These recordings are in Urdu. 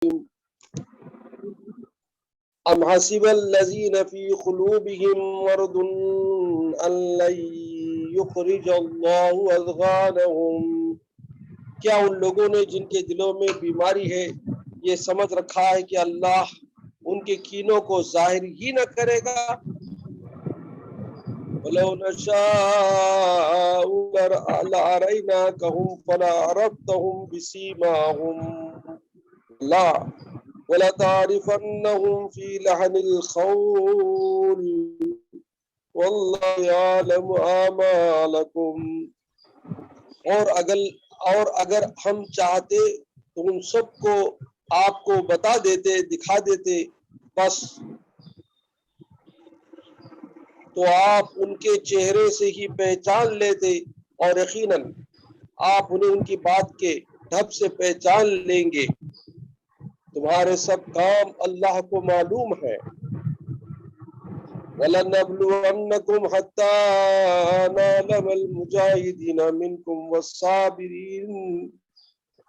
ام حسب الذین فی قلوبهم مرض ان لن یخرج اللہ اضغانهم، کیا ان لوگوں نے جن کے دلوں میں بیماری ہے یہ سمجھ رکھا ہے کہ اللہ ان کے کینوں کو ظاہر ہی نہ کرے گا؟ وَلَوْ نَشَاءُ لَأَرَيْنَاكَهُمْ فَلَعَرَفْتَهُمْ بِسِيمَاهُمْ لَا وَلَتَعْرِفَنَّهُمْ فِي لَحْنِ الْقَوْلِ وَاللَّهُ يَعْلَمُ أَعْمَالَكُمْ۔ اور اگر ہم چاہتے تو ان سب کو آپ کو بتا دیتے، دکھا دیتے، بس تو آپ ان کے چہرے سے ہی پہچان لیتے، اور یقیناً آپ انہیں ان کی بات کے ڈھب سے پہچان لیں گے۔ تمہارے سب کام اللہ کو معلوم ہے۔ وَلَنَبْلُوَنَّكُمْ حَتَّى نَعْلَمَ الْمُجَاهِدِينَ مِنْكُمْ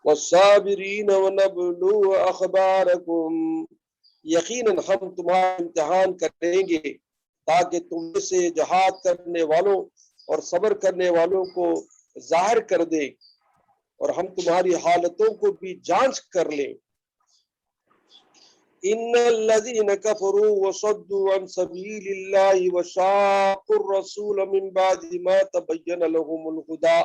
وَالصَّابِرِينَ وَنَبْلُوَ أَخْبَارَكُمْ، یقیناً ہم تمہارا امتحان کریں گے تاکہ تم سے جہاد کرنے والوں اور صبر کرنے والوں کو ظاہر کر دے، اور ہم تمہاری حالتوں کو بھی جانچ کر لیں۔ ان الذين كفروا وصدوا عن سبيل الله وشاقوا الرسول من بعد ما تبين لهم الهدى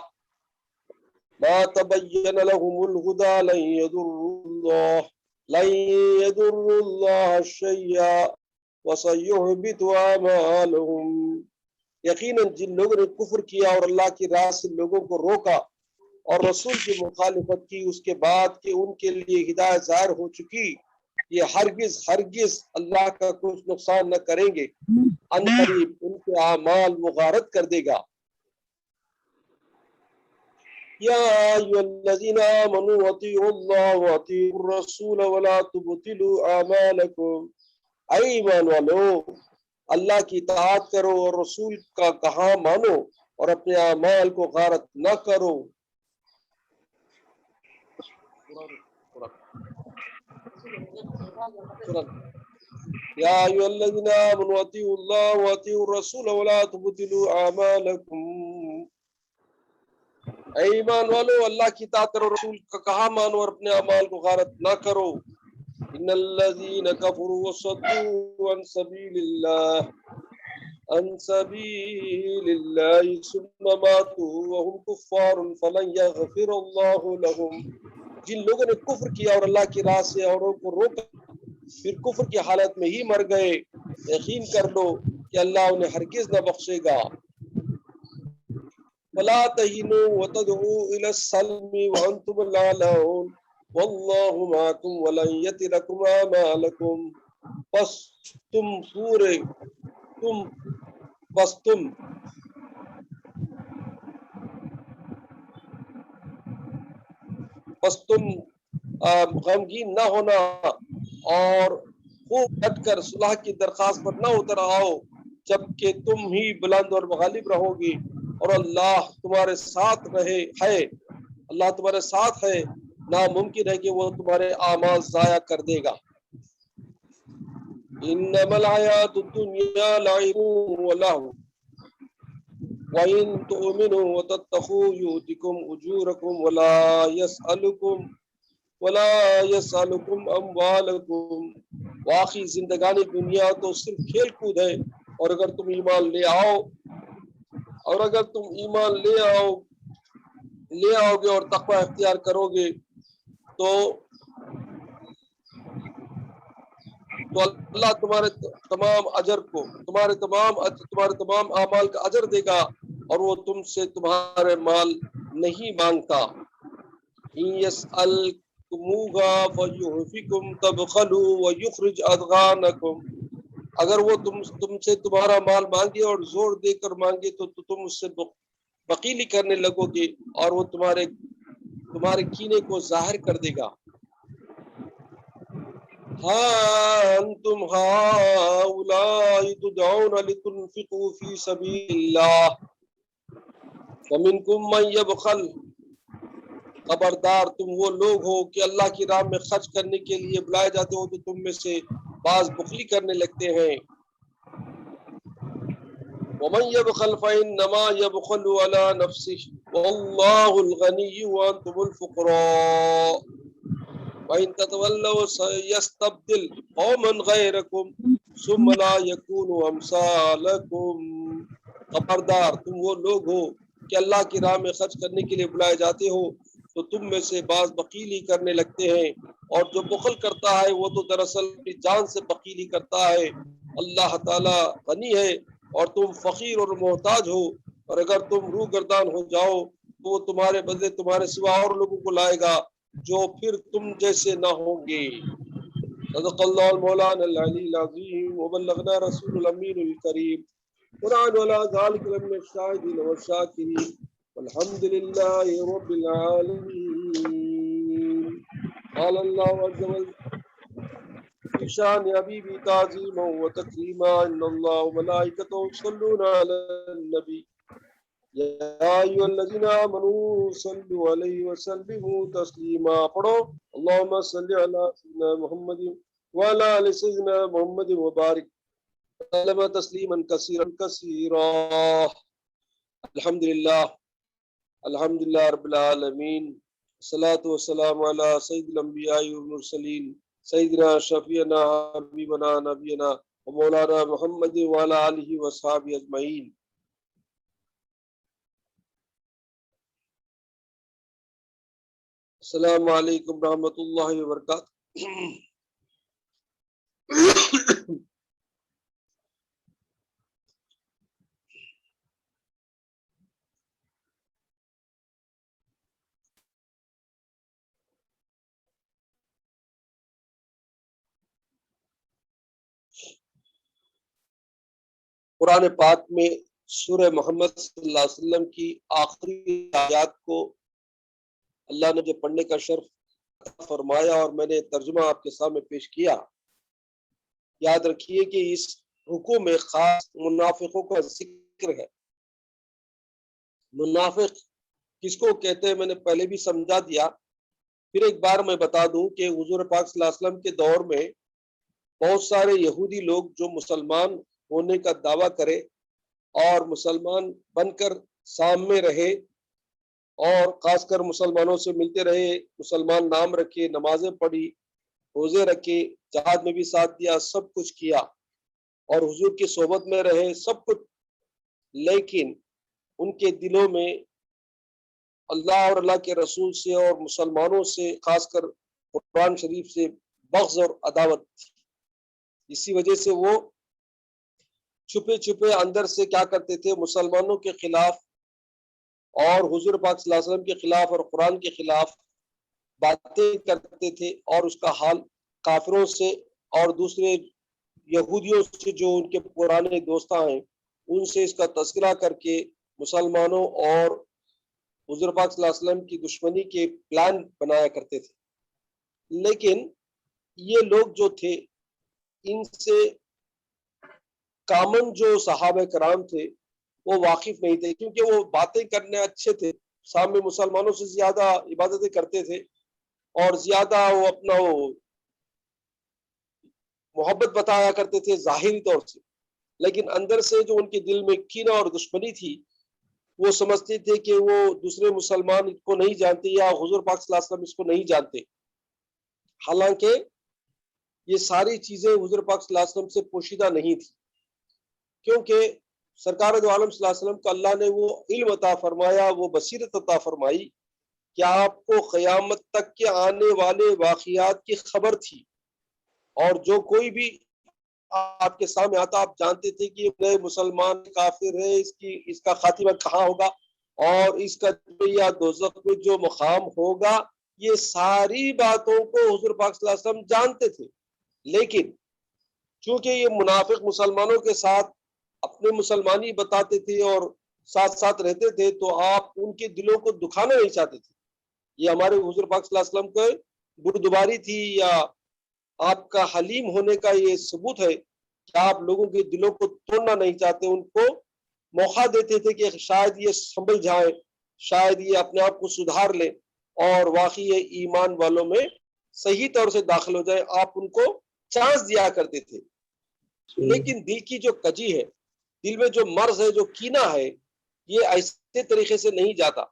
لن يضروا الله شيئا وسيحبط اعمالهم، یقیناً جن لوگوں نے کفر کیا اور اللہ کی راہ سے لوگوں کو روکا اور رسول کی مخالفت کی اس کے بعد کہ ان کے لیے ہدایت ظاہر ہو چکی، یہ ہرگز اللہ کا کچھ نقصان نہ کریں گے، ان قریب ان کے اعمال مغارت کر دے گا۔ یا ایھا الذین آمنوا اطیعوا اللہ واطیعوا الرسول ولا تبطلوا اعمالکم، اے ایمان والو اللہ کی اطاعت کرو اور رسول کا کہا مانو اور اپنے اعمال کو غارت نہ کرو۔ یا ایھا الذین آمنوا اطیعوا اللہ واطیعوا الرسول ولا تبطلوا اعمالکم، اے ایمان والو اللہ کی اطاعت کرو، رسول کا کہا مانو اور اپنے اعمال کو غارت نہ کرو۔ ان الذین کفروا وصدوا عن سبیل اللہ ثم ماتوا وهم کفار فلن یغفر اللہ لهم، جن لوگوں نے کفر کیا اور اللہ کی راہ سے اوروں کو روکا پھر کفر کی حالت میں ہی مر گئے، یقین کر لو کہ اللہ انہیں ہرگز نہ بخشے گا۔ فلا تہنوا وتدعوا الى السلم وانتم الاعلون واللہ معکم ولن یترکم اعمالکم، پس تم غمگین نہ ہونا اور خوب ڈٹ کر صلح کی درخواست پر نہ اتر آؤ جبکہ تم ہی بلند اور غالب رہو گی، اور اللہ تمہارے ساتھ ہے، ناممکن ہے کہ وہ تمہارے اعمال ضائع کر دے گا۔ انما الحیات الدنیا لعب ولہو وَإِن تُؤْمِنُوا وَتَتَّقُوا يُؤْتِكُمْ أُجُورَكُمْ وَلَا يَسْأَلُكُمْ أَمْوَالَكُمْ، واقعی زندگانی دنیا تو صرف کھیل کود ہے، اور اگر تم ایمان لے آؤ گے اور تقوی اختیار کرو گے تو اللہ تمہارے تمام اعمال کا اجر دے گا، اور وہ تم سے تمہارے مال نہیں مانگتا۔ إِن يَسْأَلْكُمُوهَا فَيُعْفِكُمْ تَبْخَلُوا وَيُخْرِجْ أَضْغَانَكُمْ، اگر وہ تم سے تمہارا مال مانگے اور زور دے کر مانگے تو تم اس سے بخیلی کرنے لگو گے، اور وہ تمہارے کینے کو ظاہر کر دے گا۔ ہاں انتم ہؤلاء تدعون لتنفقوا في سبيل الله فمنكم من يبخل خبردار تم وہ لوگ ہو کہ اللہ کی راہ میں خرچ کرنے کے لیے بلائے جاتے ہو تو تم میں سے بعض بخلی کرنے لگتے ہیں۔ ومن يبخل فإنما يبخل على نفسه والله الغني وأنتم الفقراء وإن تتولوا سيستبدل قوما غيركم ثم لا يكونوا أمثالكم۔ خبردار تم وہ لوگ ہو کہ اللہ کی راہ میں خرچ کرنے کے لیے بلائے جاتے ہو تو تم میں سے بعض بخیلی کرنے لگتے ہیں، اور جو بخل کرتا ہے وہ تو دراصل اپنی جان سے بخیلی کرتا ہے۔ اللہ تعالی غنی ہے اور تم فقیر اور محتاج ہو، اور اگر تم روح گردان ہو جاؤ تو وہ تمہارے بدلے تمہارے سوا اور لوگوں کو لائے گا جو پھر تم جیسے نہ ہوں گے۔ صدق اللہ المولانا العلی العظیم وبلغنا رسول الامین الکریم قرآن ولا ذالک من الشاہدین والشاکرین والحمد للہ رب العالمین۔ قال اللہ عز وجل في شان حبیبی تعظیما و تکریما ان اللہ وملائکتہ یصلون علی النبی یا ایھا الذین آمنوا صلوا علیہ وسلموا تسلیما۔ پڑھو اللہم صلی علی سیدنا محمد وعلی آل سیدنا محمد وبارک وسلم تسلیما کثیرا کثیرا۔ الحمدللہ رب العالمین، الصلاۃ والسلام علی سید الانبیاء والمرسلین سیدنا شفیعنا حبیبنا نبینا ومولانا محمد وعلی آلہ وصحبہ اجمعین۔ السلام علیکم ورحمۃ اللہ وبرکاتہ۔ قرآن پاک میں سورہ محمد صلی اللہ علیہ وسلم کی آخری آیات کو اللہ نے جو پڑھنے کا شرف فرمایا اور میں نے ترجمہ آپ کے سامنے پیش کیا، یاد رکھیے کہ اس رکوع میں خاص منافقوں کا ذکر ہے۔ منافق کس کو کہتے ہیں میں نے پہلے بھی سمجھا دیا، پھر ایک بار میں بتا دوں کہ حضور پاک صلی اللہ علیہ وسلم کے دور میں بہت سارے یہودی لوگ جو مسلمان ہونے کا دعویٰ کرے اور مسلمان بن کر سامنے رہے اور خاص کر مسلمانوں سے ملتے رہے، مسلمان نام رکھے، نمازیں پڑھی، روزے رکھے، جہاد میں بھی ساتھ دیا، سب کچھ کیا اور حضور کی صحبت میں رہے، سب کچھ، لیکن ان کے دلوں میں اللہ اور اللہ کے رسول سے اور مسلمانوں سے خاص کر قرآن شریف سے بغض اور عداوت تھی۔ اسی وجہ سے وہ چھپے چھپے اندر سے کیا کرتے تھے، مسلمانوں کے خلاف اور حضور پاک صلی اللہ علیہ وسلم کے خلاف اور قرآن کے خلاف باتیں کرتے تھے، اور اس کا حال کافروں سے اور دوسرے یہودیوں سے جو ان کے پرانے دوستاں ہیں ان سے اس کا تذکرہ کر کے مسلمانوں اور حضور پاک صلی اللہ علیہ وسلم کی دشمنی کے پلان بنایا کرتے تھے۔ لیکن یہ لوگ جو تھے ان سے کامن جو صحابہ کرام تھے وہ واقف نہیں تھے، کیونکہ وہ باتیں کرنے اچھے تھے، سامنے مسلمانوں سے زیادہ عبادتیں کرتے تھے اور زیادہ وہ اپنا محبت بتایا کرتے تھے ظاہری طور سے، لیکن اندر سے جو ان کے دل میں کینہ اور دشمنی تھی، وہ سمجھتے تھے کہ وہ دوسرے مسلمان اس کو نہیں جانتے یا حضور پاک صلی اللہ علیہ وسلم اس کو نہیں جانتے، حالانکہ یہ ساری چیزیں حضور پاک صلی اللہ علیہ وسلم سے پوشیدہ نہیں تھی، کیونکہ سرکار دو عالم صلی اللہ علیہ وسلم کو اللہ نے وہ علم عطا فرمایا، وہ بصیرت عطا فرمائی کہ آپ کو قیامت تک کے آنے والے واقعات کی خبر تھی، اور جو کوئی بھی آپ کے سامنے آتا آپ جانتے تھے کہ نئے مسلمان کافر ہے، اس کا خاتمہ کہاں ہوگا اور اس کا یا دوزخ میں جو مقام ہوگا، یہ ساری باتوں کو حضور پاک صلی اللہ علیہ وسلم جانتے تھے۔ لیکن چونکہ یہ منافق مسلمانوں کے ساتھ اپنے مسلمانی بتاتے تھے اور ساتھ ساتھ رہتے تھے، تو آپ ان کے دلوں کو دکھانا نہیں چاہتے تھے۔ یہ ہمارے حضور پاک صلی اللہ علیہ وسلم کو بردباری تھی یا آپ کا حلیم ہونے کا یہ ثبوت ہے کہ آپ لوگوں کے دلوں کو توڑنا نہیں چاہتے، ان کو موقع دیتے تھے کہ شاید یہ سنبھل جائیں، شاید یہ اپنے آپ کو سدھار لیں، اور واقعی یہ ایمان والوں میں صحیح طور سے داخل ہو جائے، آپ ان کو چانس دیا کرتے تھے۔ لیکن دل کی جو کجی ہے، دل میں جو مرض ہے، جو کینہ ہے، یہ ایسے طریقے سے نہیں جاتا۔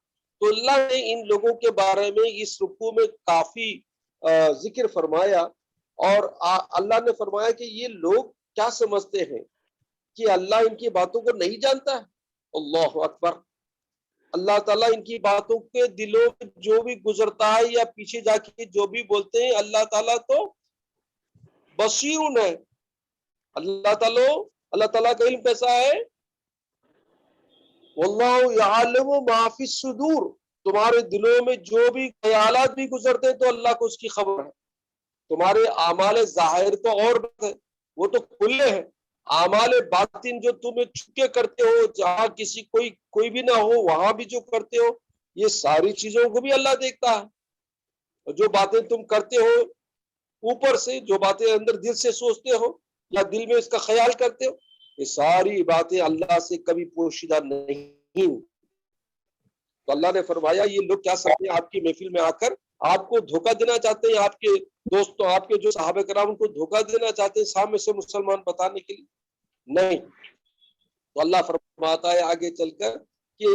تو اللہ نے ان لوگوں کے بارے میں اس رکوع میں کافی ذکر فرمایا، اور اللہ نے فرمایا کہ یہ لوگ کیا سمجھتے ہیں کہ اللہ ان کی باتوں کو نہیں جانتا ہے؟ اللہ اکبر! اللہ تعالیٰ ان کی باتوں کے دلوں میں جو بھی گزرتا ہے یا پیچھے جا کے جو بھی بولتے ہیں، اللہ تعالیٰ تو بصیر ہے۔ اللہ تعالیٰ کا علم کیسا ہے؟ واللہ یعلم ما فی الصدور، تمہارے دلوں میں جو بھی خیالات بھی گزرتے ہیں تو اللہ کو اس کی خبر ہے۔ تمہارے اعمال ظاہر تو اور ہے، وہ تو کھلے ہیں، اعمال باطن جو تم چھپے کرتے ہو، جہاں کسی کوئی بھی نہ ہو وہاں بھی جو کرتے ہو، یہ ساری چیزوں کو بھی اللہ دیکھتا ہے۔ جو باتیں تم کرتے ہو اوپر سے، جو باتیں اندر دل سے سوچتے ہو یا دل میں اس کا خیال کرتے ہو، یہ ساری باتیں اللہ سے کبھی پوشیدہ نہیں۔ تو اللہ نے فرمایا یہ لوگ کیا سمجھتے ہیں، آپ کی محفل میں آ کر آپ کو دھوکہ دینا چاہتے ہیں، آپ کے دوستوں، آپ کے جو صحابہ کرام ان کو دھوکہ دینا چاہتے ہیں سامنے سے مسلمان بتانے کے لیے؟ نہیں۔ تو اللہ فرماتا ہے آگے چل کر کہ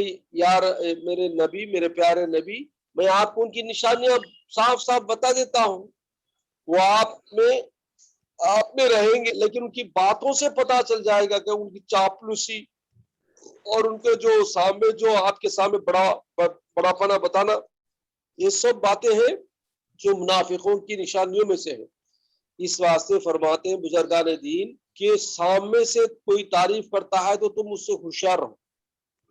یار میرے نبی، میرے پیارے نبی، میں آپ کو ان کی نشانیاں صاف صاف بتا دیتا ہوں، وہ آپ میں رہیں گے، لیکن ان کی باتوں سے پتا چل جائے گا کہ ان کی چاپلوسی اور ان کے جو سامنے، جو آپ کے سامنے بڑا پنا بتانا، یہ سب باتیں ہیں جو منافقوں کی نشانیوں میں سے ہیں۔ اس واسطے فرماتے ہیں بزرگان دین کہ سامنے سے کوئی تعریف کرتا ہے تو تم اس سے ہوشیار رہو۔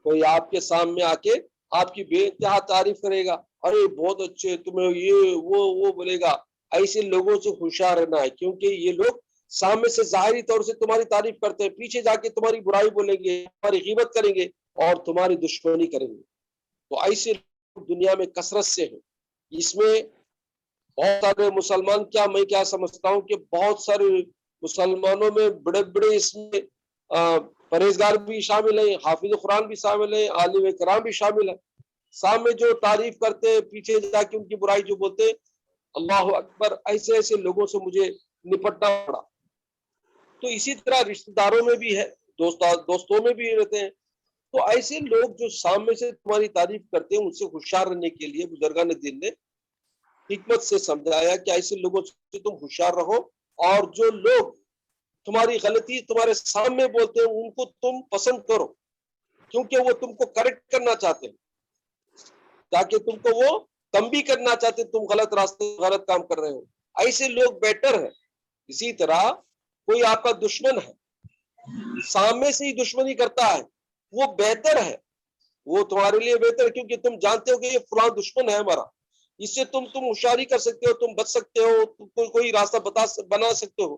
کوئی آپ کے سامنے آ کے آپ کی بے انتہا تعریف کرے گا، ارے بہت اچھے، تمہیں یہ وہ بولے گا، ایسے لوگوں سے ہوشیار رہنا ہے، کیونکہ یہ لوگ سامنے سے ظاہری طور سے تمہاری تعریف کرتے ہیں، پیچھے جا کے تمہاری برائی بولیں گے، تمہاری غیبت کریں گے اور تمہاری دشمنی کریں گے۔ تو ایسے لوگ دنیا میں کثرت سے ہیں۔ اس میں بہت سارے مسلمان، میں کیا سمجھتا ہوں کہ بہت سارے مسلمانوں میں بڑے بڑے اس میں پرہیزگار بھی شامل ہیں، حافظ قرآن بھی شامل ہیں، عالم کرام بھی شامل ہیں، سامنے جو تعریف کرتے ہیں پیچھے جا کے ان کی برائی جو بولتے ہیں۔ اللہ اکبر! ایسے لوگوں سے مجھے نپٹنا پڑا۔ تو اسی طرح رشتہ داروں میں بھی ہے، دوستوں میں بھی رہتے ہیں۔ تو ایسے لوگ جو سامنے سے تمہاری تعریف کرتے ہیں، ان سے ہوشیار رہنے کے لیے بزرگان دین نے حکمت سے سمجھایا کہ ایسے لوگوں سے تم ہوشیار رہو، اور جو لوگ تمہاری غلطی تمہارے سامنے بولتے ہیں ان کو تم پسند کرو، کیونکہ وہ تم کو کریکٹ کرنا چاہتے ہیں، تاکہ تم کو وہ تنبیہ کرنا چاہتے ہیں تم غلط راستے غلط کام کر رہے ہو۔ ایسے لوگ بیٹر ہیں۔ اسی طرح کوئی آپ کا دشمن ہے، سامنے سے ہی دشمنی کرتا ہے، وہ بہتر ہے، وہ تمہارے لیے بہتر ہے، کیونکہ تم جانتے ہو کہ یہ فلاں دشمن ہے ہمارا، اس سے تم ہوشیاری کر سکتے ہو، تم بچ سکتے ہو، کوئی راستہ بنا سکتے ہو۔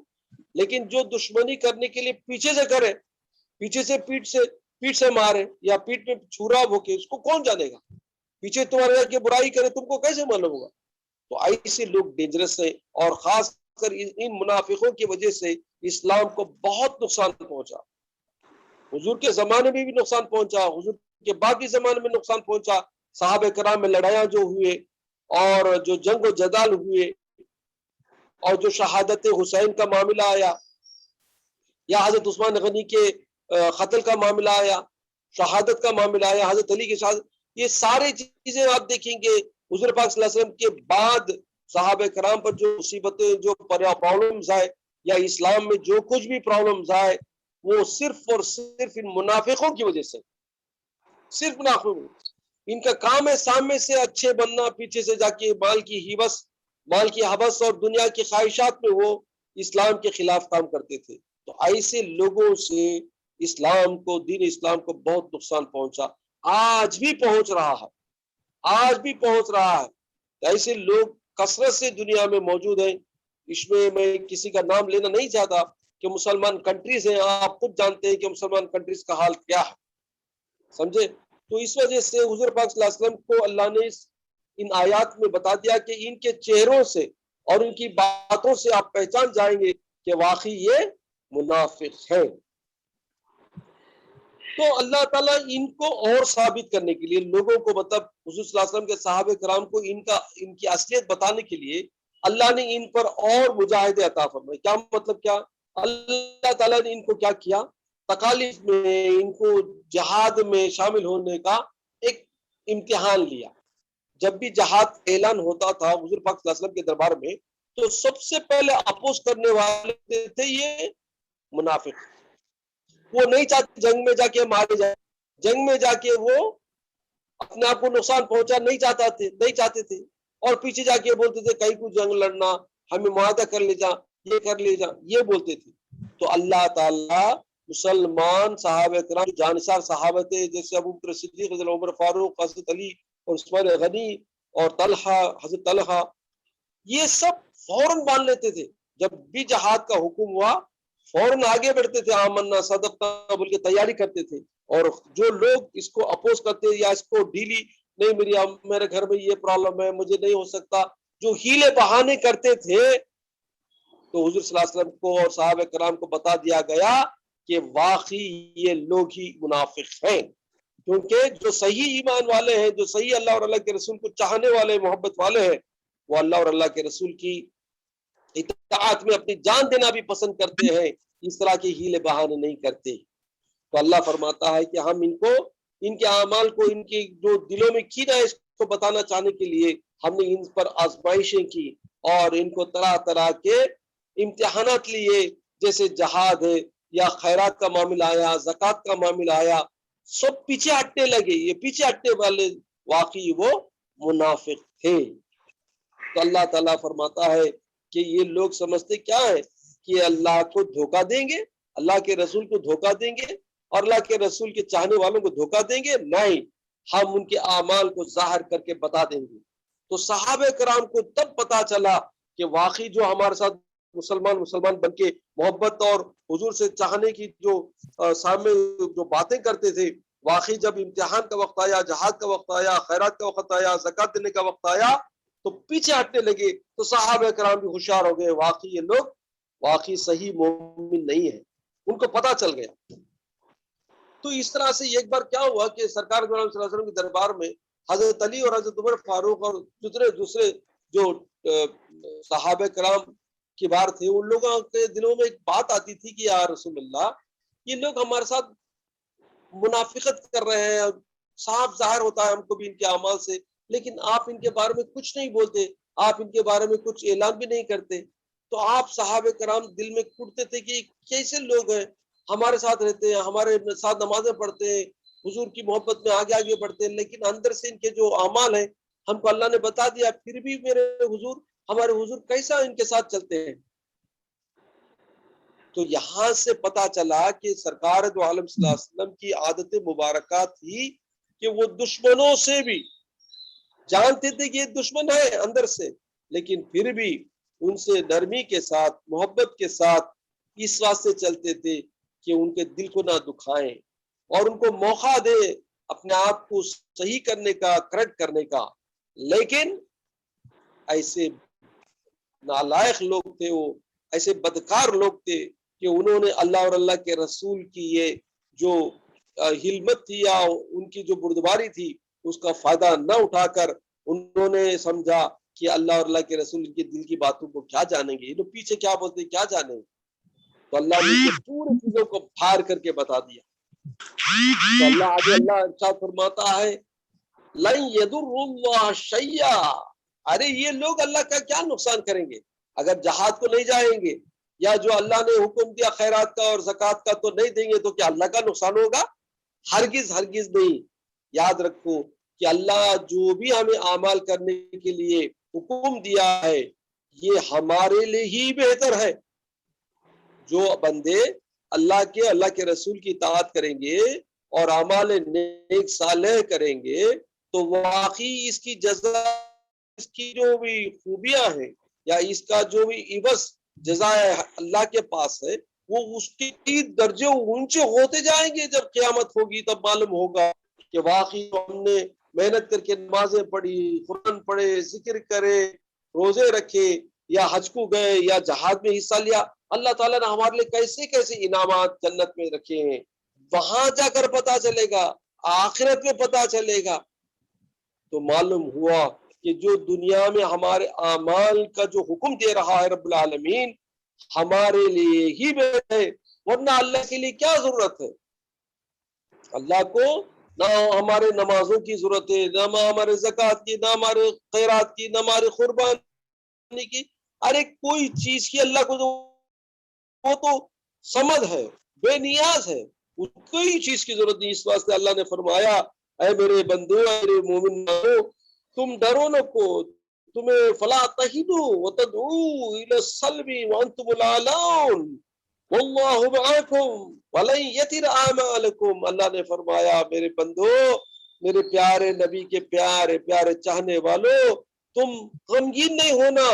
لیکن جو دشمنی کرنے کے لیے پیچھے سے کرے، پیچھے سے پیٹ سے مارے یا پیٹ میں چھرا بھوکے، اس کو کون جانے گا؟ پیچھے تمہارے کے برائی کرے، تم کو کیسے معلوم ہوگا؟ تو ایسے لوگ ڈینجرس ہیں، اور خاص کر ان منافقوں کی وجہ سے اسلام کو بہت نقصان پہنچا۔ حضور کے زمانے میں بھی نقصان پہنچا، حضور کے بعد بھی زمانے میں نقصان پہنچا، صحابہ کرام میں لڑائیاں جو ہوئے اور جو جنگ و جدال ہوئے اور جو شہادت حسین کا معاملہ آیا یا حضرت عثمان غنی کے قتل کا معاملہ آیا، شہادت کا معاملہ آیا، حضرت علی کی شہادت، یہ ساری چیزیں آپ دیکھیں گے حضور پاک صلی اللہ علیہ وسلم کے بعد صحابہ کرام پر جو مصیبتیں، جو پرابلمز آئے یا اسلام میں جو کچھ بھی پرابلمز آئے، وہ صرف اور صرف ان منافقوں کی وجہ سے، صرف منافقوں۔ ان کا کام ہے سامنے سے اچھے بننا، پیچھے سے جا کے مال کی حوث اور دنیا کی خواہشات میں وہ اسلام کے خلاف کام کرتے تھے۔ تو ایسے لوگوں سے اسلام کو، دین اسلام کو بہت نقصان پہنچا، آج بھی پہنچ رہا ہے۔ ایسے لوگ کثرت سے دنیا میں موجود ہیں۔ اس میں کسی کا نام لینا نہیں چاہتا کہ مسلمان کنٹریز ہیں، آپ خود جانتے ہیں کہ مسلمان کنٹریز کا حال کیا ہے، سمجھے؟ تو اس وجہ سے حضور پاک صلی اللہ علیہ وسلم کو اللہ نے ان آیات میں بتا دیا کہ ان کے چہروں سے اور ان کی باتوں سے آپ پہچان جائیں گے کہ واقعی یہ منافق ہیں۔ تو اللہ تعالیٰ ان کو اور ثابت کرنے کے لیے لوگوں کو، مطلب حضور صلی اللہ علیہ وسلم کے صحابہ کرام کو ان کی اصلیت بتانے کے لیے اللہ نے ان پر اور مجاہدے عطا فرمائے۔ کیا مطلب؟ کیا اللہ تعالیٰ نے ان کو کیا کیا؟ تکالیف میں ان کو جہاد میں شامل ہونے کا ایک امتحان لیا۔ جب بھی جہاد اعلان ہوتا تھا حضور پاک صلی اللہ علیہ وسلم کے دربار میں، تو سب سے پہلے اپوز کرنے والے تھے یہ منافق۔ وہ نہیں چاہتے جنگ میں جا کے مارے جائے، جنگ میں جا کے وہ اپنے آپ کو نقصان پہنچا نہیں چاہتے تھے، اور پیچھے جا کے بولتے تھے کہیں کو جنگ لڑنا، ہمیں معاہدہ کر لے جا، یہ کر لے جا، یہ بولتے تھے۔ تو اللہ تعالیٰ مسلمان صحابہ کرام جانسار صحابہ تھے، جیسے ابو بکر صدیق، حضرت عمر فاروق، حضرت علی اور عثمان غنی اور طلحہ، حضرت طلحہ، یہ سب فوراً مان لیتے تھے۔ جب بھی جہاد کا حکم ہوا فوراً آگے بڑھتے تھے، آمنا صدقنا بول کے تیاری کرتے تھے۔ اور جو لوگ اس کو اپوز کرتے یا اس کو ڈیلی نہیں، میرے گھر میں یہ پرابلم ہے، مجھے نہیں ہو سکتا، جو ہیلے بہانے کرتے تھے، تو حضور صلی اللہ علیہ وسلم کو اور صحابہ کرام کو بتا دیا گیا کہ واقعی یہ لوگ ہی منافق ہیں۔ کیونکہ جو صحیح ایمان والے ہیں، جو صحیح اللہ اور اللہ کے رسول کو چاہنے والے، محبت والے ہیں، وہ اللہ اور اللہ کے رسول کی اطاعت میں اپنی جان دینا بھی پسند کرتے ہیں، اس طرح کے ہیلے بہانے نہیں کرتے۔ تو اللہ فرماتا ہے کہ ہم ان کے اعمال کو، ان کے جو دلوں میں کینہ ہے، اس کو بتانا چاہنے کے لیے ہم نے ان پر آزمائشیں کی اور ان کو طرح طرح کے امتحانات لیے، جیسے جہاد ہے یا خیرات کا معاملہ آیا، زکوٰۃ کا معاملہ آیا، سب پیچھے ہٹنے لگے۔ یہ پیچھے ہٹنے والے واقعی وہ منافق تھے۔ تو اللہ تعالیٰ فرماتا ہے کہ یہ لوگ سمجھتے کیا ہے کہ اللہ کو دھوکہ دیں گے، اللہ کے رسول کو دھوکہ دیں گے اور اللہ کے رسول کے چاہنے والوں کو دھوکہ دیں گے؟ نہیں، ہم ان کے اعمال کو ظاہر کر کے بتا دیں گے۔ تو صحابہ کرام کو تب پتا چلا کہ واقعی جو ہمارے ساتھ مسلمان بن کے محبت اور حضور سے چاہنے کی جو سامنے جو باتیں کرتے تھے، واقعی جب امتحان کا وقت آیا، جہاد کا وقت آیا، خیرات کا وقت آیا، زکوٰۃ دینے کا وقت آیا، تو پیچھے ہٹنے لگے۔ تو صحابہ کرام بھی ہوشیار ہو گئے، واقعی یہ لوگ واقعی صحیح مومن نہیں ہے، ان کو پتا چل گیا۔ تو اس طرح سے ایک بار کیا ہوا کہ سرکار صلی اللہ علیہ وسلم کے دربار میں حضرت علی اور حضرت عمر فاروق اور دوسرے جو صحابہ کرام کی بار تھے، ان لوگوں کے دلوں میں ایک بات آتی تھی کہ یا رسول اللہ، یہ لوگ ہمارے ساتھ منافقت کر رہے ہیں، صاف ظاہر ہوتا ہے ہم کو بھی ان کے اعمال سے، لیکن آپ ان کے بارے میں کچھ نہیں بولتے، آپ ان کے بارے میں کچھ اعلان بھی نہیں کرتے۔ تو آپ صحابہ کرام دل میں کھٹتے تھے کہ کیسے لوگ ہیں، ہمارے ساتھ رہتے ہیں، ہمارے ساتھ نمازیں پڑھتے ہیں، حضور کی محبت میں آگے آگے بڑھتے ہیں، لیکن اندر سے ان کے جو اعمال ہیں ہم کو اللہ نے بتا دیا، پھر بھی ہمارے حضور کیسا ان کے ساتھ چلتے ہیں۔ تو یہاں سے پتا چلا کہ سرکار دو عالم صلی اللہ علیہ وسلم کی عادت مبارکہ تھی کہ وہ دشمنوں سے بھی جانتے تھے کہ یہ دشمن ہے اندر سے، لیکن پھر بھی ان سے نرمی کے ساتھ، محبت کے ساتھ اس واسطے چلتے تھے کہ ان کے دل کو نہ دکھائیں اور ان کو موقع دے اپنے آپ کو صحیح کرنے کا، کریکٹ کرنے کا۔ لیکن ایسے نالائق لوگ تھے، وہ ایسے بدکار لوگ تھے کہ انہوں نے اللہ اور اللہ کے رسول کی یہ جو حلمت تھی یا ان کی جو بردباری تھی، اس کا فائدہ نہ اٹھا کر انہوں نے سمجھا کہ اللہ اور اللہ کے رسول ان کے دل کی باتوں کو کیا جانیں گے، یہ لوگ پیچھے کیا بولتے کیا جانیں گے۔ تو اللہ نے پوری چیزوں کو پھاڑ کر کے بتا دیا۔ تو اللہ آگے اللہ ارشاد فرماتا ہے لن يضر اللہ شیئا، ارے یہ لوگ اللہ کا کیا نقصان کریں گے اگر جہاد کو نہیں جائیں گے، یا جو اللہ نے حکم دیا خیرات کا اور زکوٰۃ کا تو نہیں دیں گے، تو کیا اللہ کا نقصان ہوگا؟ ہرگز ہرگز نہیں۔ یاد رکھو کہ اللہ جو بھی ہمیں اعمال کرنے کے لیے حکم دیا ہے یہ ہمارے لیے ہی بہتر ہے۔ جو بندے اللہ کے رسول کی اطاعت کریں گے اور اعمال نیک صالح کریں گے، تو واقعی اس کی جزا، اس کی جو بھی خوبیاں ہیں یا اس کا جو بھی عوض جزائے اللہ کے پاس ہے، وہ اس کی درجے اونچے ہوتے جائیں گے۔ جب قیامت ہوگی تب معلوم ہوگا کہ واقعی ہم نے محنت کر کے نمازیں پڑھی، قرآن پڑھے، ذکر کرے، روزے رکھے، یا حج کو گئے یا جہاد میں حصہ لیا، اللہ تعالیٰ نے ہمارے لیے کیسے کیسے انعامات جنت میں رکھے ہیں۔ وہاں جا کر پتا چلے گا، آخرت میں پتا چلے گا۔ تو معلوم ہوا کہ جو دنیا میں ہمارے اعمال کا جو حکم دے رہا ہے رب العالمین، ہمارے لیے ہی ہے، ورنہ اللہ کے لیے کیا ضرورت ہے؟ اللہ کو نہ ہمارے نمازوں کی ضرورت ہے، نہ ہمارے زکوٰۃ کی، نہ ہمارے خیرات کی، نہ ہمارے قربانی کی، ارے کوئی چیز کی اللہ کو وہ تو سمد ہے، بے نیاز ہے، کوئی چیز کی ضرورت نہیں۔ اس واسطے اللہ نے فرمایا اے میرے بندو، اے میرے مومنو، تم ڈرو نہ کو، تمہیں فلا تہنوا وتدعوا الی السلم وانتم الاعلون واللہ معکم ولن یتر اعمالکم۔ اللہ نے فرمایا میرے بندو، میرے پیارے نبی کے پیارے پیارے چاہنے والو، تم غمگین نہیں ہونا،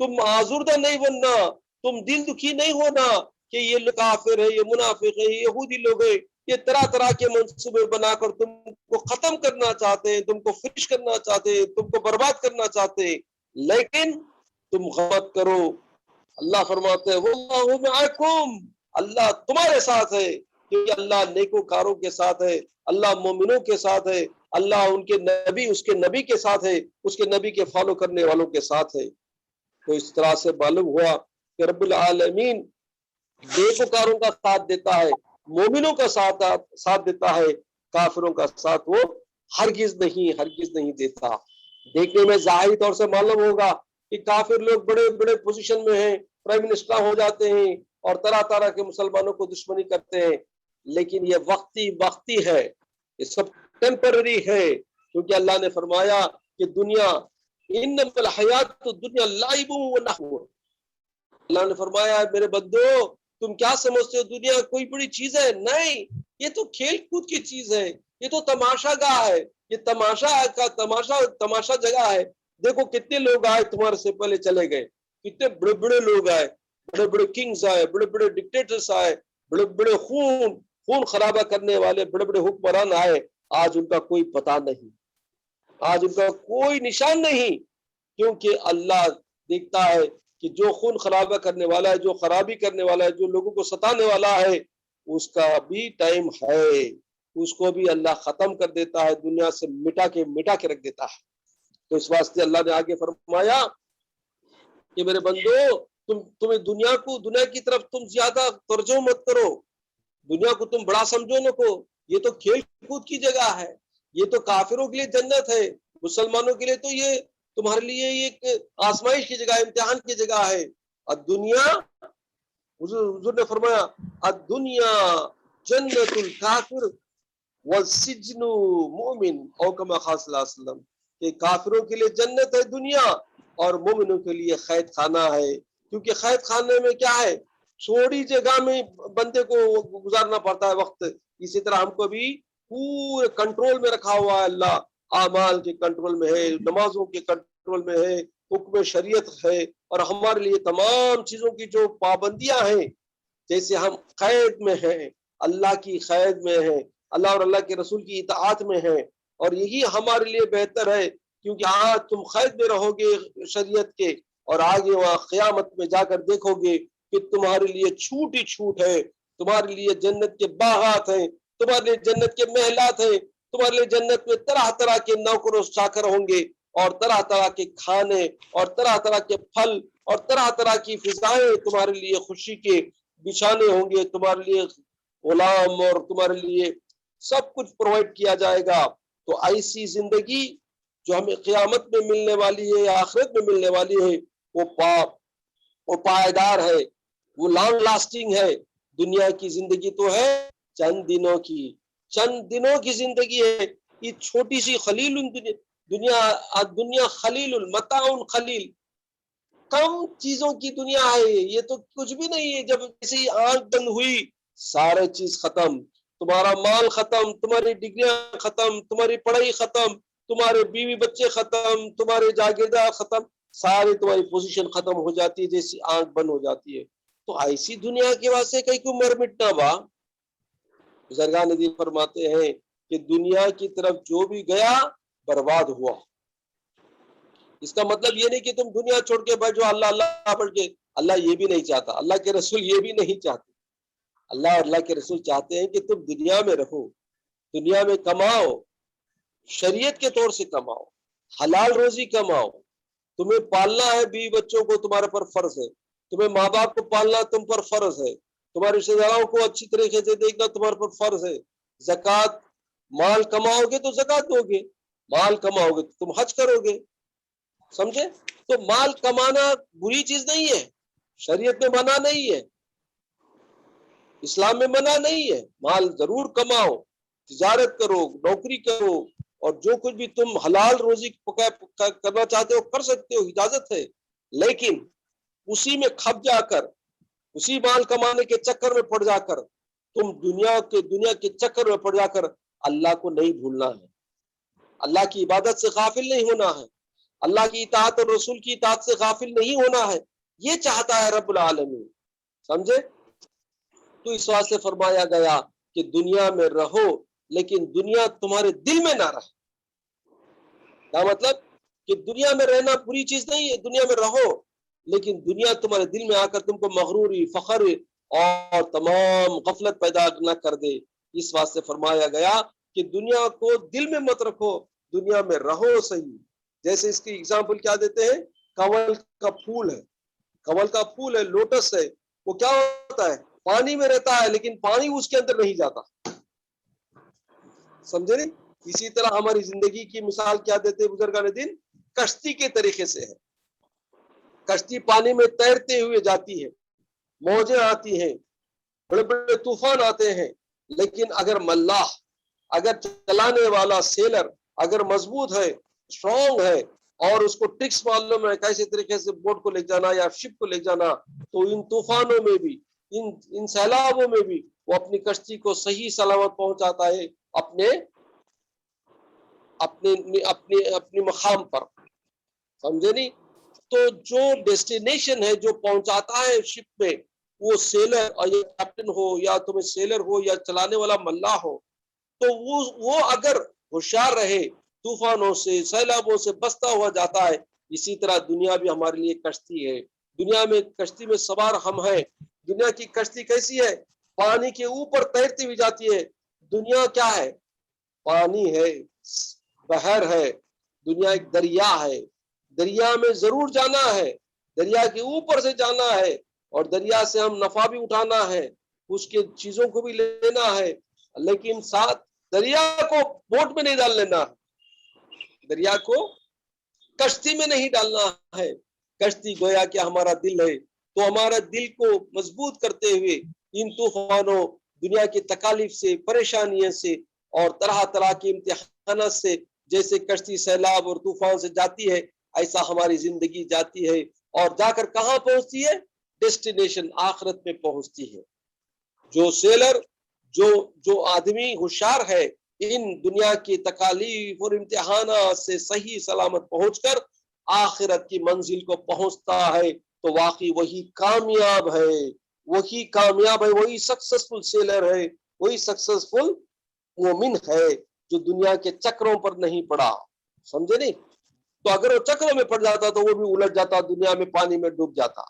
تم آزردہ نہیں بننا، تم دل دکھی نہیں ہونا کہ یہ کافر ہے، یہ منافق ہے، یہ یہودی لوگ ہیں، یہ طرح طرح کے منصوبے بنا کر تم کو ختم کرنا چاہتے ہیں، تم کو فنش کرنا چاہتے ہیں، تم کو برباد کرنا چاہتے ہیں، لیکن تم غم مت کرو۔ اللہ فرماتے ہیں واللہ معکم، اللہ تمہارے ساتھ ہے، کیونکہ اللہ نیکوکاروں کے ساتھ ہے، اللہ مومنوں کے ساتھ ہے، اللہ ان کے نبی، اس کے نبی کے ساتھ ہے، اس کے نبی کے فالو کرنے والوں کے ساتھ ہے۔ تو اس طرح سے معلوم ہوا کہ رب العالمین نیکوکاروں کا ساتھ دیتا ہے، مومنوں کا ساتھ دیتا ہے، کافروں کا ساتھ وہ ہرگز نہیں دیتا۔ دیکھنے میں ظاہری طور سے معلوم ہوگا کہ کافر لوگ بڑے بڑے پوزیشن میں ہیں، پرائم منسٹر ہو جاتے ہیں اور طرح طرح کے مسلمانوں کو دشمنی کرتے ہیں، لیکن یہ وقتی ہے، یہ سب ٹیمپرری ہے، کیونکہ اللہ نے فرمایا کہ دنیا انما الحیات الدنیا لعب و لہو۔ اللہ نے فرمایا میرے بندو، تم کیا سمجھتے ہو دنیا کوئی بڑی چیز ہے؟ نہیں، یہ تو کھیل کود کی چیز ہے، یہ تو تماشا گاہ ہے، یہ تماشا جگہ ہے۔ دیکھو کتنے لوگ آئے تمہارے سے پہلے چلے گئے، کتنے بڑے بڑے لوگ آئے، بڑے بڑے کنگز آئے، بڑے بڑے ڈکٹیٹرز آئے، بڑے بڑے خون خرابہ کرنے والے بڑے بڑے حکمران آئے، آج ان کا کوئی پتہ نہیں، آج ان کا کوئی نشان نہیں، کیونکہ اللہ دیکھتا ہے کہ جو خون خرابہ کرنے والا ہے، جو خرابی کرنے والا ہے، جو لوگوں کو ستانے والا ہے، اس کا بھی ٹائم ہے، اس کو بھی اللہ ختم کر دیتا ہے، دنیا سے مٹا کے رکھ دیتا ہے۔ تو اس واسطے اللہ نے آگے فرمایا کہ میرے بندو، تمہیں دنیا کی طرف تم زیادہ توجہ مت کرو، دنیا کو تم بڑا سمجھو نہ کو، یہ تو کھیل کود کی جگہ ہے، یہ تو کافروں کے لیے جنت ہے، مسلمانوں کے لیے تو یہ تمہارے لیے ایک آزمائش کی جگہ، امتحان کی جگہ ہے۔ الدنیا، حضور نے فرمایا الدنیا جنت الکافر والسجن مومن، او کما قال صلی اللہ علیہ وسلم، کہ کافروں کے لیے جنت ہے دنیا اور مومنوں کے لیے قید خانہ ہے، کیونکہ قید خانے میں کیا ہے، چھوڑی جگہ میں بندے کو گزارنا پڑتا ہے وقت، اسی طرح ہم کو بھی پورے کنٹرول میں رکھا ہوا ہے اللہ، اعمال کے کنٹرول میں ہے، نمازوں کے کنٹرول میں ہے، حکم شریعت ہے، اور ہمارے لیے تمام چیزوں کی جو پابندیاں ہیں، جیسے ہم قید میں ہیں، اللہ کی قید میں ہیں، اللہ اور اللہ کے رسول کی اطاعت میں ہیں، اور یہی ہمارے لیے بہتر ہے، کیونکہ آج تم قید میں رہو گے شریعت کے، اور آگے وہاں قیامت میں جا کر دیکھو گے کہ تمہارے لیے چھوٹ ہی چھوٹ ہے، تمہارے لیے جنت کے باغات ہیں، تمہارے لیے جنت کے محلات ہیں، تمہارے لیے جنت میں طرح طرح کے نوکر و چاکر ہوں گے، اور طرح طرح کے کھانے اور طرح طرح کے پھل اور طرح طرح کی فضائیں تمہارے لیے خوشی کے بچھانے ہوں گے، تمہارے لیے غلام اور تمہارے لیے سب کچھ پرووائڈ کیا جائے گا۔ تو ایسی زندگی جو ہمیں قیامت میں ملنے والی ہے، آخرت میں ملنے والی ہے، وہ پائیدار ہے، وہ لانگ لاسٹنگ ہے۔ دنیا کی زندگی تو ہے چند دنوں کی زندگی ہے، یہ چھوٹی سی خلیل دنیا خلیل المتاع خلیل، کم چیزوں کی دنیا ہے، یہ تو کچھ بھی نہیں ہے۔ جب کسی آنکھ بند ہوئی سارے چیز ختم، تمہارا مال ختم، تمہاری ڈگریاں ختم، تمہاری پڑھائی ختم، تمہارے بیوی بچے ختم، تمہارے جاگیردار ختم، ساری تمہاری پوزیشن ختم ہو جاتی ہے جیسی آنکھ بند ہو جاتی ہے۔ تو ایسی دنیا کے واسطے کہیں کو مر مٹنا با۔ بزرگان دین فرماتے ہیں کہ دنیا کی طرف جو بھی گیا برباد ہوا۔ اس کا مطلب یہ نہیں کہ تم دنیا چھوڑ کے بیٹھ جاؤ، اللہ اللہ پڑھ کے، اللہ یہ بھی نہیں چاہتا، اللہ کے رسول یہ بھی نہیں چاہتے۔ اللہ اور اللہ کے رسول چاہتے ہیں کہ تم دنیا میں رہو، دنیا میں کماؤ، شریعت کے طور سے کماؤ، حلال روزی کماؤ۔ تمہیں پالنا ہے بیوی بچوں کو، تمہارے پر فرض ہے، تمہیں ماں باپ کو پالنا تم پر فرض ہے، تمہارے رشتے داروں کو اچھی طریقے سے دیکھنا تمہارے پر فرض ہے۔ زکوٰۃ، مال کماؤ گے تو زکوٰۃ دو گے، مال کماؤ گے تو تم حج کرو گے، سمجھے؟ تو مال کمانا بری چیز نہیں ہے، شریعت میں منع نہیں ہے، اسلام میں منع نہیں ہے، مال ضرور کماؤ، تجارت کرو، نوکری کرو، اور جو کچھ بھی تم حلال روزی کرنا چاہتے ہو کر سکتے ہو، اجازت ہے، لیکن اسی میں کھپ جا کر، اسی مال کمانے کے چکر میں پڑ جا کر، تم دنیا کے چکر میں پڑ جا کر اللہ کو نہیں بھولنا ہے، اللہ کی عبادت سے غافل نہیں ہونا ہے، اللہ کی اطاعت اور رسول کی اطاعت سے غافل نہیں ہونا ہے، یہ چاہتا ہے رب العالمین، سمجھے؟ تو اس واسطے فرمایا گیا کہ دنیا میں رہو لیکن دنیا تمہارے دل میں نہ رہے۔ کیا مطلب؟ کہ دنیا میں رہنا بری چیز نہیں ہے، دنیا میں رہو، لیکن دنیا تمہارے دل میں آ کر تم کو مغروری، فخر اور تمام غفلت پیدا نہ کر دے۔ اس واسطے فرمایا گیا کہ دنیا کو دل میں مت رکھو، دنیا میں رہو صحیح۔ جیسے اس کی اگزامپل کیا دیتے ہیں، کنول کا پھول ہے، کنول کا پھول ہے، لوٹس ہے، وہ کیا ہوتا ہے؟ پانی میں رہتا ہے لیکن پانی اس کے اندر نہیں جاتا، سمجھے نہیں؟ اسی طرح ہماری زندگی کی مثال کیا دیتے ہیں بزرگان دین؟ کشتی کے طریقے سے ہے۔ کشتی پانی میں تیرتے ہوئے جاتی ہے، موجیں آتی ہیں، بڑے بڑے طوفان آتے ہیں، لیکن اگر ملاح، اگر چلانے والا سیلر اگر مضبوط ہے، اسٹرانگ ہے، اور اس کو ٹرکس معلوم ہے کیسے طریقے سے بوٹ کو لے جانا یا شپ کو لے جانا، تو ان طوفانوں میں بھی، ان سیلابوں میں بھی وہ اپنی کشتی کو صحیح سلامت پہنچاتا ہے اپنے مقام پر، سمجھے نہیں؟ تو جو ڈیسٹینیشن ہے، جو پہنچاتا ہے شپ میں، وہ سیلر اور یا کیپٹن ہو یا تمہیں سیلر ہو یا چلانے والا ملاح ہو، تو وہ اگر ہوشیار رہے، طوفانوں سے، سیلابوں سے بچتا ہوا جاتا ہے۔ اسی طرح دنیا بھی ہمارے لیے کشتی ہے، دنیا میں کشتی میں سوار ہم ہیں۔ دنیا کی کشتی کیسی ہے؟ پانی کے اوپر تیرتی ہوئی جاتی ہے۔ دنیا کیا ہے؟ پانی ہے، بحر ہے، دنیا ایک دریا ہے، دریا میں ضرور جانا ہے، دریا کے اوپر سے جانا ہے، اور دریا سے ہم نفع بھی اٹھانا ہے، اس کے چیزوں کو بھی لینا ہے، لیکن ساتھ دریا کو بوٹ میں نہیں ڈال لینا، دریا کو کشتی میں نہیں ڈالنا ہے۔ کشتی گویا کہ ہمارا دل ہے، تو ہمارا دل کو مضبوط کرتے ہوئے ان طوفانوں، دنیا کی تکالیف سے، پریشانیوں سے اور طرح طرح کے امتحانات سے، جیسے کشتی سیلاب اور طوفان سے جاتی ہے، ایسا ہماری زندگی جاتی ہے، اور جا کر کہاں پہنچتی ہے؟ ڈیسٹینیشن آخرت میں پہنچتی ہے۔ جو سیلر، جو آدمی ہوشیار ہے، ان دنیا کی تکالیف اور امتحانات سے صحیح سلامت پہنچ کر آخرت کی منزل کو پہنچتا ہے، تو واقعی وہی کامیاب ہے، وہی سکسسفل سیلر ہے، وہی سکسسفل مومن ہے جو دنیا کے چکروں پر نہیں پڑا، سمجھے نہیں؟ تو اگر وہ چکروں میں پڑ جاتا تو وہ بھی الٹ جاتا، دنیا میں پانی میں ڈوب جاتا۔